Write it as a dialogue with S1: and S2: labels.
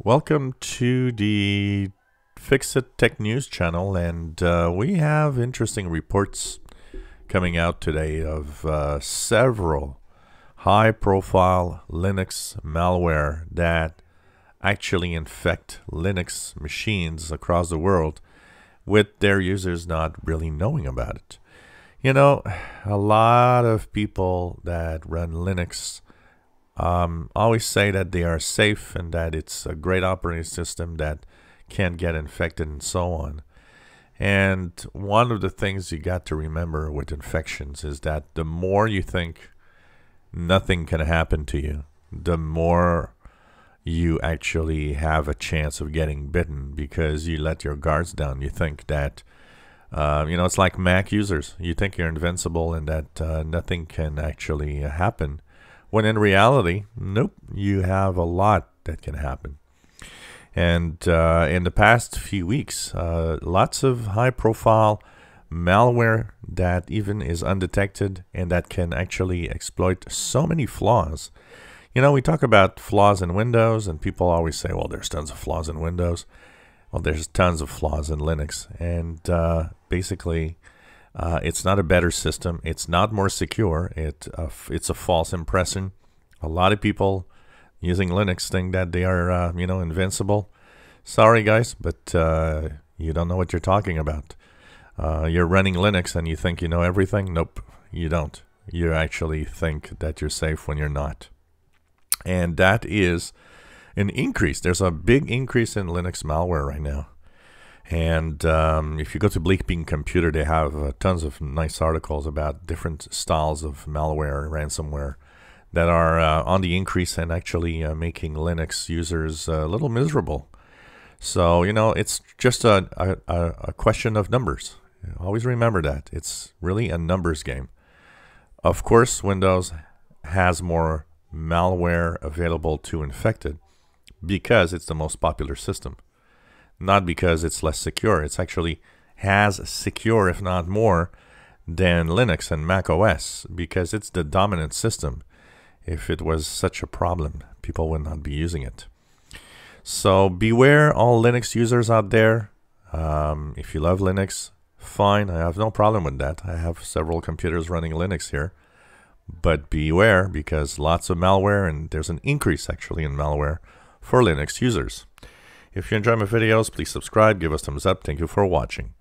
S1: Welcome to the Fix It Tech News channel, and we have interesting reports coming out today of several high-profile Linux malware that actually infect Linux machines across the world with their users not really knowing about it. You know, a lot of people that run Linux always say that they are safe and that it's a great operating system that can't get infected and so on. And one of the things you got to remember with infections is that the more you think nothing can happen to you, the more you actually have a chance of getting bitten because you let your guards down. You think that, it's like Mac users. You think you're invincible and that nothing can actually happen. When in reality, nope, you have a lot that can happen. And in the past few weeks, lots of high-profile malware that even is undetected and that can actually exploit so many flaws. You know, we talk about flaws in Windows, and people always say, well, there's tons of flaws in Windows. Well, there's tons of flaws in Linux. And basically, it's not a better system. It's not more secure. It's a false impression. A lot of people using Linux think that they are, invincible. Sorry, guys, but you don't know what you're talking about. You're running Linux and you think you know everything. Nope, you don't. You actually think that you're safe when you're not. And that is an increase. There's a big increase in Linux malware right now. And if you go to Bleak Bean Computer, they have tons of nice articles about different styles of malware, ransomware, that are on the increase and actually making Linux users a little miserable. So, it's just a question of numbers. Always remember that. It's really a numbers game. Of course, Windows has more malware available to infected because it's the most popular system. Not because it's less secure. It's actually as secure, if not more, than Linux and Mac OS because it's the dominant system. If it was such a problem, people would not be using it. So beware all Linux users out there. If you love Linux, fine. I have no problem with that. I have several computers running Linux here. But beware because lots of malware, and there's an increase actually in malware for Linux users. If you enjoy my videos, please subscribe, give us thumbs up. Thank you for watching.